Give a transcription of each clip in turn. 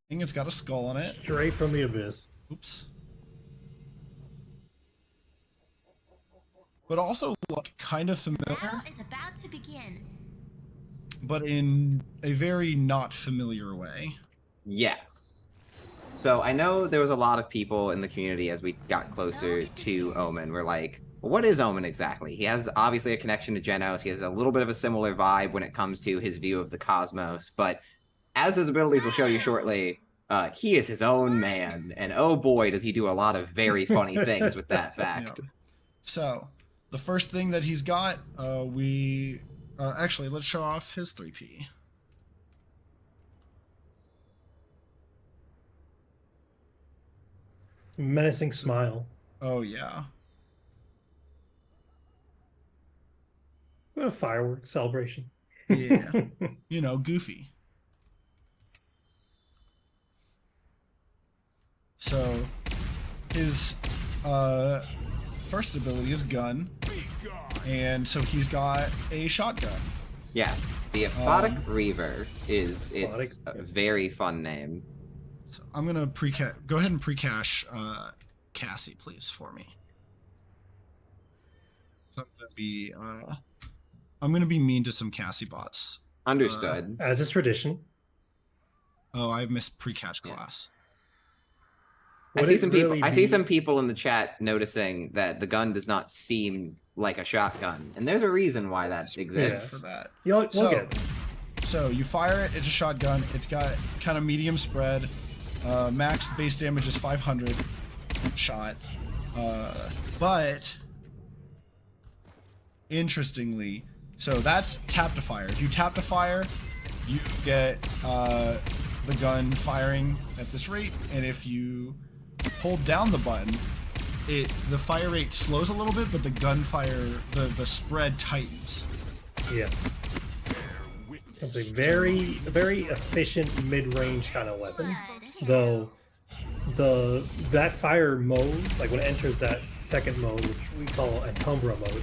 It's got a skull on it. Straight from the abyss. Oops. But also look kind of familiar. Battle is about to begin. But in a very not familiar way. Yes. So I know there was a lot of people in the community as we got closer to Omen. We're like, well, what is Omen exactly? He has obviously a connection to Genos. He has a little bit of a similar vibe when it comes to his view of the cosmos. But as his abilities will show you shortly, he is his own man. And oh boy, does he do a lot of very funny things with that fact. Yeah. So, the first thing that he's got, actually, let's show off his 3P. Menacing smile. Oh, yeah. What a fireworks celebration. Yeah. You know, goofy. So, his first ability is gun. And so he's got a shotgun. Yes, the Aphotic Reaver is a very fun name. So I'm gonna go ahead and pre-cache Cassie, please, for me. So I'm gonna be mean to some Cassie bots. Understood. As is tradition. Oh, I missed pre-cache class. I see some people in the chat noticing that the gun does not seem like a shotgun, and there's a reason why that exists. For that. We'll get it. So you fire it. It's a shotgun. It's got kind of medium spread. Max base damage is 500 shot. But interestingly, so that's tap to fire. If you tap to fire, you get the gun firing at this rate, and if you hold down the button, the fire rate slows a little bit, but the gunfire, the spread tightens. Yeah. It's a very efficient mid-range kind of weapon. Though that fire mode, like when it enters that second mode, which we call Encumbra mode,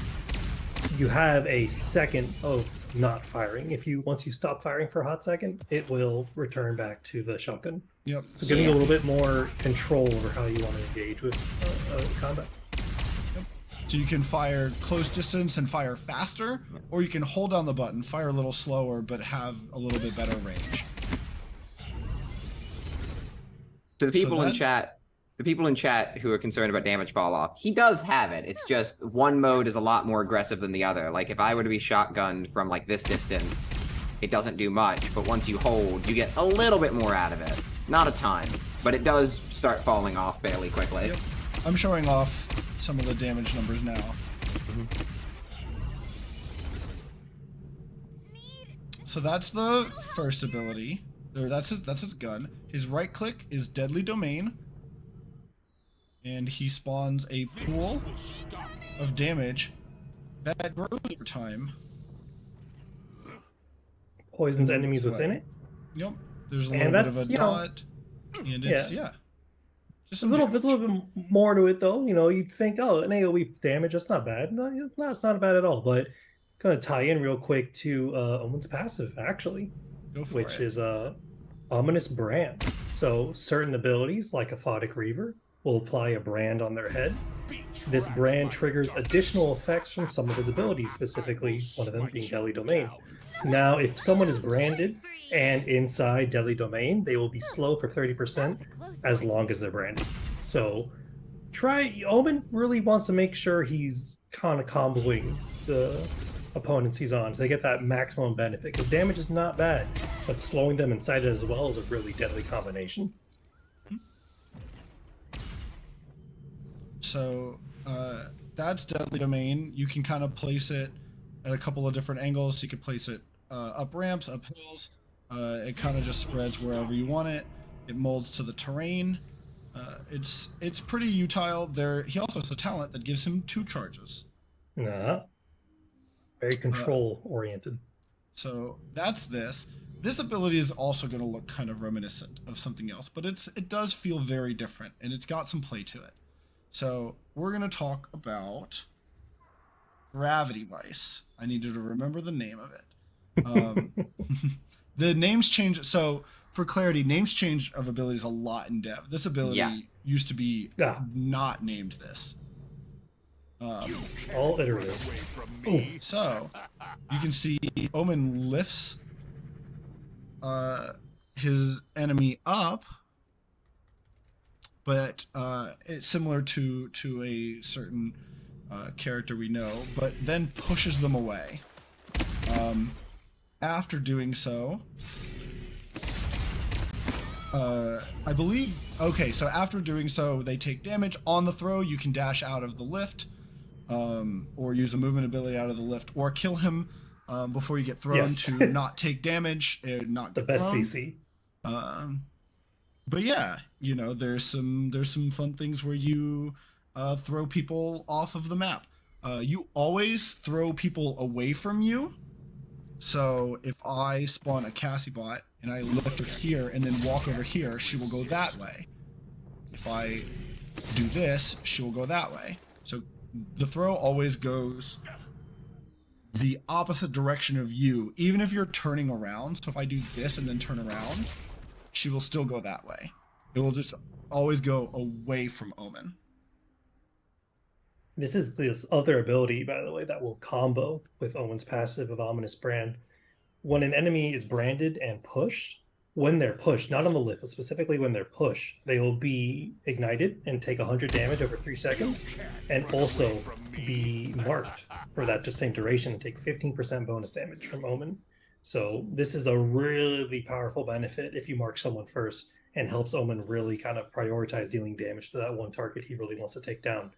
you have a second of not firing. Once you stop firing for a hot second, it will return back to the shotgun. Yep. So giving you a little bit more control over how you want to engage with combat. Yep. So you can fire close distance and fire faster, or you can hold down the button, fire a little slower, but have a little bit better range. To the people in chat who are concerned about damage fall off, he does have it. It's just one mode is a lot more aggressive than the other. Like if I were to be shotgunned from like this distance, it doesn't do much, but once you hold, you get a little bit more out of it. Not a ton, but it does start falling off fairly quickly. Yep. I'm showing off some of the damage numbers now. So that's the first ability. That's his gun. His right click is Deadly Domain. And he spawns a pool of damage that grows over time. Poisons enemies within it. Yep. There's a little bit of a dot. And it's, just there's a little bit more to it, though. You'd think, oh, an AoE damage, that's not bad. No, it's not bad at all. But going to tie in real quick to Omen's passive, actually, which is Ominous Brand. So certain abilities, like Aphotic Reaver, will apply a brand on their head. This brand triggers additional effects from some of his abilities, specifically one of them being Deadly Domain. Now, if someone is branded and inside Deadly Domain, they will be slow for 30% as long as they're branded. So Omen really wants to make sure he's kind of comboing the opponents he's on so they get that maximum benefit, because damage is not bad, but slowing them inside it as well is a really deadly combination. So that's Deadly Domain. You can kind of place it at a couple of different angles. You can place it up ramps, up hills. It kind of just spreads wherever you want it. It molds to the terrain. It's pretty utile. He also has a talent that gives him 2 charges. Very control oriented. So that's this. This ability is also going to look kind of reminiscent of something else, but it does feel very different, and it's got some play to it. So we're going to talk about Gravity Vice. I needed to remember the name of it. The names change. So for clarity, names change of abilities a lot in Dev. This ability used to be not named this. All iterative. So you can see Omen lifts his enemy up, but it's similar to a certain character we know, but then pushes them away. After doing so, I believe, okay, so after doing so, they take damage. On the throw, you can dash out of the lift, or use a movement ability out of the lift, or kill him before you get thrown to not take damage and not get the best thrown. CC. But yeah, you know, there's some fun things where you throw people off of the map. You always throw people away from you. So if I spawn a Cassie bot and I lift her here and then walk over here, she will go that way. If I do this, she will go that way. So the throw always goes the opposite direction of you, even if you're turning around. So if I do this and then turn around, she will still go that way. It will just always go away from Omen. This is this other ability, by the way, that will combo with Omen's passive of Ominous Brand. When an enemy is branded and pushed, when they're pushed, not on the lift, but specifically when they're pushed, they will be ignited and take 100 damage over 3 seconds, and also be marked for that just same duration and take 15% bonus damage from Omen. So this is a really powerful benefit if you mark someone first, and helps Omen really kind of prioritize dealing damage to that one target he really wants to take down.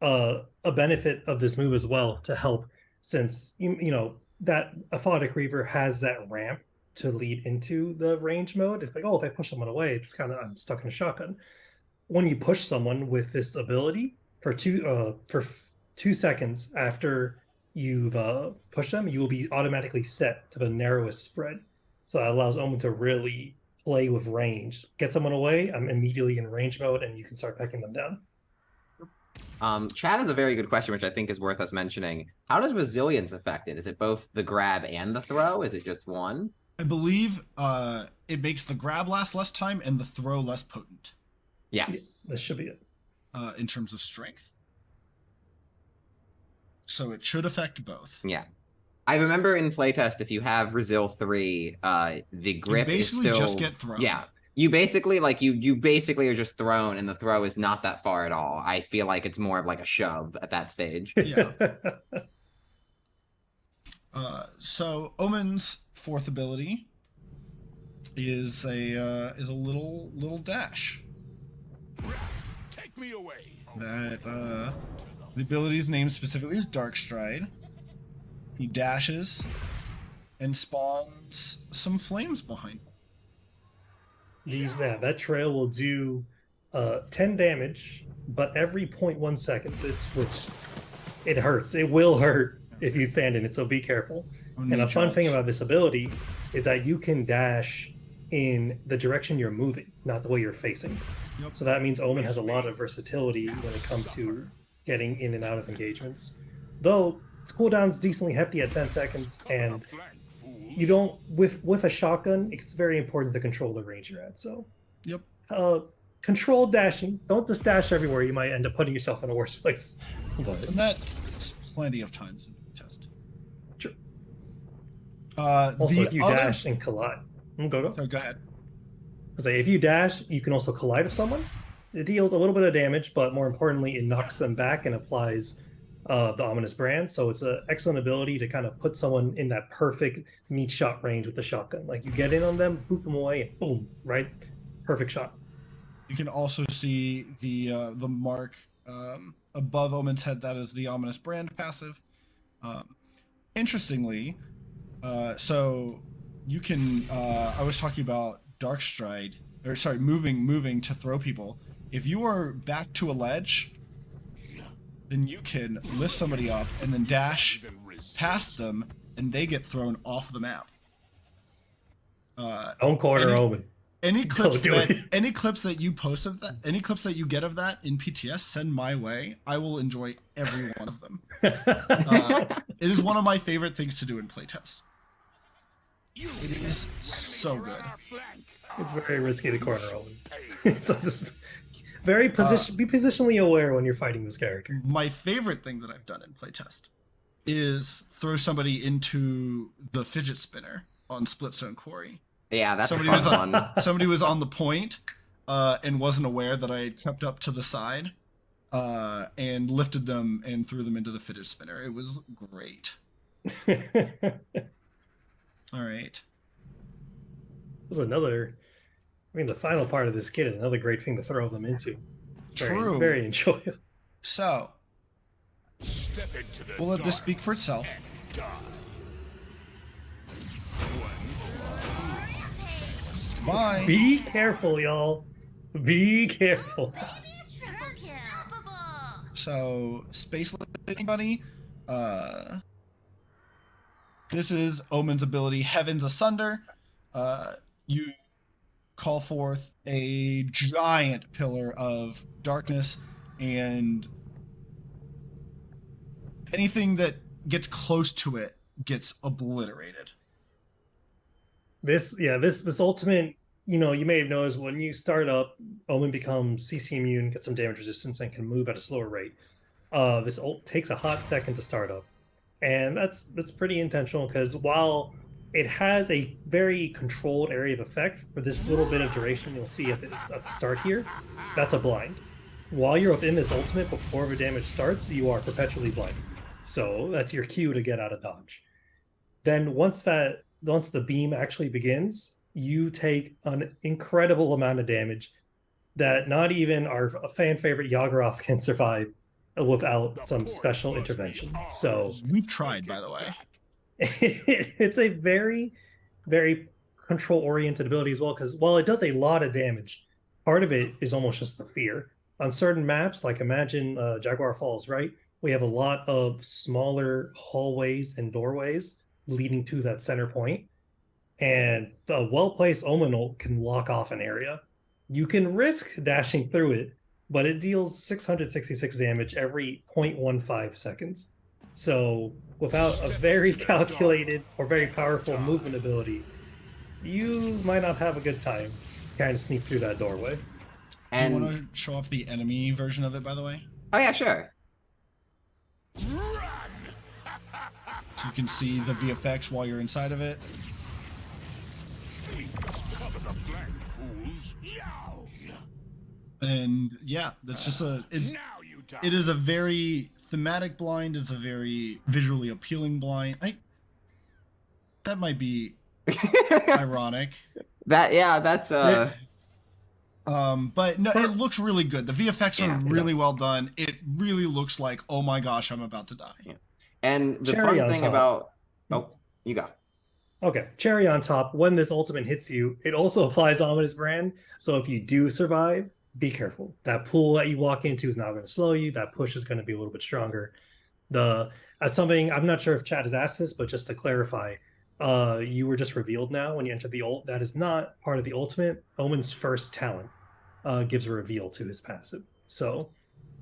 A benefit of this move as well to help, since you know that Aphotic Reaver has that ramp to lead into the range mode. It's like, oh, if I push someone away, it's kind of, I'm stuck in a shotgun. When you push someone with this ability for 2 seconds after you've pushed them, you will be automatically set to the narrowest spread. So that allows Omen to really play with range. Get someone away, I'm immediately in range mode, and you can start pecking them down. Chad has a very good question, which I think is worth us mentioning. How does resilience affect it? Is it both the grab and the throw? Is it just one? I believe it makes the grab last less time and the throw less potent. Yes. This should be it. In terms of strength. So it should affect both. Yeah. I remember in playtest, if you have Resil 3, the grip you basically is still... just get thrown. Yeah. You basically, like, you basically are just thrown, and the throw is not that far at all. I feel like it's more of like a shove at that stage. Yeah. So Omen's fourth ability is a little dash. Take me away. That the ability's name specifically is Dark Stride. He dashes and spawns some flames behind him. That trail will do 10 damage, but every 0.1 seconds, which it hurts. It will hurt if you stand in it, so be careful. And a fun thing about this ability is that you can dash in the direction you're moving, not the way you're facing. Yep. So that means Omen has a lot of versatility when it comes to getting in and out of engagements. Though its cooldown's decently hefty at 10 seconds, and you don't, with a shotgun, it's very important to control the range you're at. So, yep. Controlled dashing. Don't just dash everywhere. You might end up putting yourself in a worse place. And that's plenty of times in the test. Sure. Also, if you dash and collide, go. So go ahead. I say, if you dash, you can also collide with someone. It deals a little bit of damage, but more importantly, it knocks them back and applies the Ominous Brand. So it's an excellent ability to kind of put someone in that perfect meat shot range with the shotgun. Like, you get in on them, boot them away, and boom, right? Perfect shot. You can also see the mark above Omen's head. That is the Ominous Brand passive. Interestingly, so you can, I was talking about Dark Stride, or sorry, moving to throw people. If you are back to a ledge, then you can lift somebody up and then dash past them, and they get thrown off the map. Don't corner Omen. Any clips that you post of that, any clips that you get of that in PTS, send my way. I will enjoy every one of them. It is one of my favorite things to do in playtest. It is so good. It's very risky to corner Omen. So this very be positionally aware when you're fighting this character. My favorite thing that I've done in playtest is throw somebody into the fidget spinner on Splitstone Quarry. Yeah, that's somebody a fun one. Somebody was on the point and wasn't aware that I had crept up to the side and lifted them and threw them into the fidget spinner. It was great. All right. There's another. I mean, the final part of this kit is another great thing to throw them into. True. Very enjoyable. So, we'll let this speak for itself. Bye. Be careful, y'all. Be careful. So, Space anybody? This is Omen's ability, Heavens Asunder. You call forth a giant pillar of darkness, and anything that gets close to it gets obliterated. This ultimate, you may have noticed when you start up, Omen becomes CC immune, gets some damage resistance, and can move at a slower rate. This ult takes a hot second to start up, and that's pretty intentional because while it has a very controlled area of effect for this little bit of duration, you'll see at the start here, that's a blind. While you're within this ultimate before the damage starts, you are perpetually blinded. So that's your cue to get out of dodge. Then once the beam actually begins, you take an incredible amount of damage that not even our fan favorite Yagoroth can survive without some special intervention. So we've tried, by the way. It's a very, very control-oriented ability as well, because while it does a lot of damage, part of it is almost just the fear. On certain maps, like imagine Jaguar Falls, right? We have a lot of smaller hallways and doorways leading to that center point, and the well-placed Omen ult can lock off an area. You can risk dashing through it, but it deals 666 damage every 0.15 seconds. So without a very calculated or very powerful movement ability, you might not have a good time kind of sneak through that doorway. And do you want to show off the enemy version of it, by the way? Oh yeah, sure. So you can see the VFX while you're inside of it. Cover the flank, fools. And yeah, that's just it is a very thematic blind. It's a very visually appealing blind. That might be ironic. That's but no, it looks really good. The VFX are really well done. It really looks like, oh my gosh, I'm about to die. Yeah. And the Cherry fun thing top. about you go. Okay, cherry on top, when this ultimate hits you, it also applies Ominous Brand. So if you do survive, be careful. That pool that you walk into is not going to slow you. That push is going to be a little bit stronger. As something, I'm not sure if chat has asked this, but just to clarify, you were just revealed now when you enter the ult. That is not part of the ultimate. Omen's first talent gives a reveal to his passive. So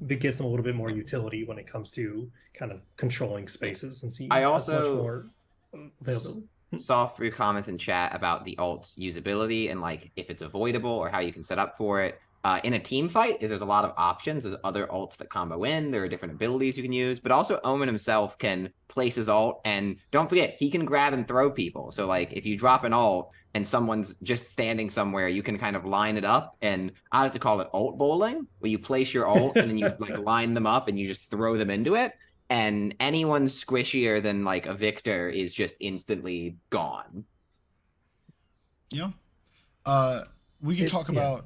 it gives him a little bit more utility when it comes to kind of controlling spaces, since he has much more availability. Saw for your comments in chat about the ult's usability and like if it's avoidable or how you can set up for it. In a team fight, there's a lot of options. There's other ults that combo in. There are different abilities you can use, but also Omen himself can place his ult, and don't forget, he can grab and throw people. So like if you drop an ult and someone's just standing somewhere, you can kind of line it up, and I like to call it ult bowling, where you place your ult and then you like line them up and you just throw them into it. And anyone squishier than like a Victor is just instantly gone. Yeah. We can talk about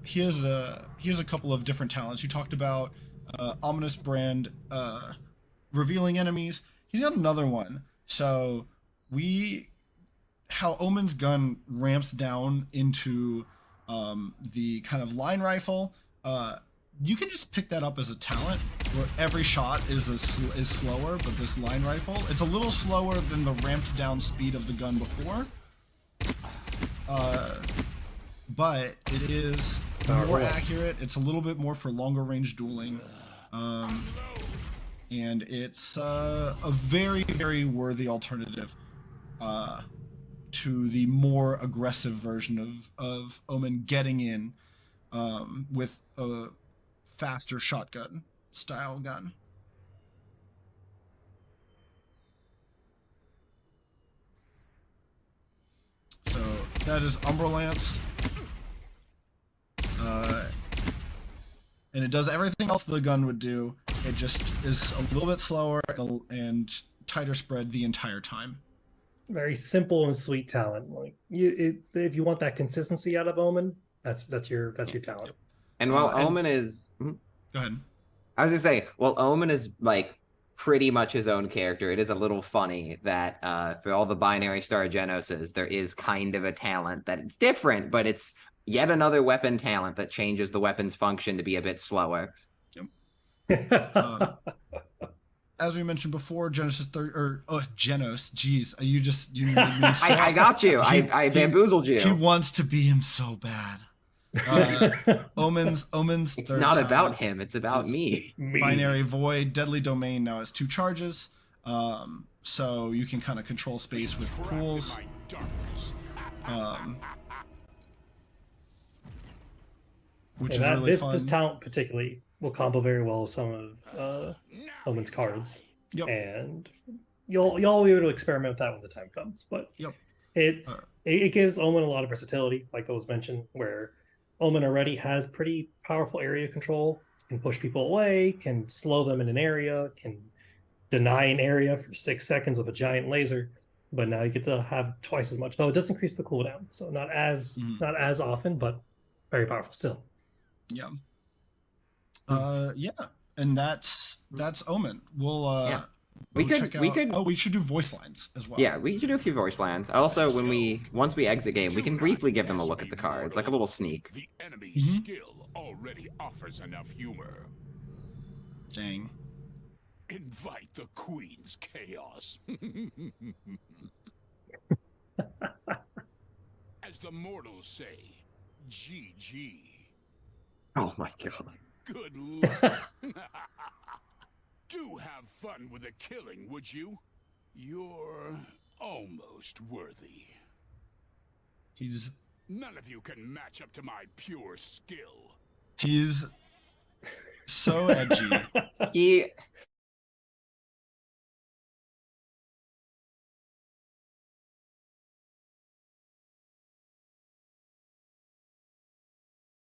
here's a couple of different talents. You talked about Ominous Brand revealing enemies. He's got another one. So how Omen's gun ramps down into the kind of line rifle. You can just pick that up as a talent where every shot is slower, but this line rifle, it's a little slower than the ramped down speed of the gun before. But it is more accurate. It's a little bit more for longer range dueling. And it's a very, very worthy alternative to the more aggressive version of Omen getting in with a faster shotgun style gun. So that is Umbralance. And it does everything else the gun would do. It just is a little bit slower and tighter spread the entire time. Very simple and sweet talent. Like if you want that consistency out of Omen, that's your talent. And while Omen is, go ahead. I was gonna say, well, Omen is like pretty much his own character. It is a little funny that for all the binary star Genoses, there is kind of a talent that it's different, but it's yet another weapon talent that changes the weapon's function to be a bit slower. Yep. As we mentioned before, Genos. Jeez, you made me I got you. I bamboozled you. He wants to be him so bad. Omen's. It's not about him. It's about me. Binary Void. Deadly Domain now has 2 charges. So you can kind of control space with pools. Which is really fun. This talent particularly will combo very well with some of Omen's cards. Yep. And you'll be able to experiment with that when the time comes. But yep. It gives Omen a lot of versatility, like was mentioned, where Omen already has pretty powerful area control, can push people away, can slow them in an area, can deny an area for 6 seconds with a giant laser. But now you get to have twice as much. Though it does increase the cooldown, so not as often, but very powerful still. Yeah. And that's Omen. We'll we check could. Oh, we should do voice lines as well. Yeah, we could do a few voice lines. Also, once we exit game, we can briefly give them a look at the cards, like a little sneak. The enemy's skill already offers enough humor. Dang. Invite the Queen's chaos. As the mortals say, GG. Oh my god. Good luck. Do have fun with the killing, would you? You're almost worthy. None of you can match up to my pure skill. He's so edgy.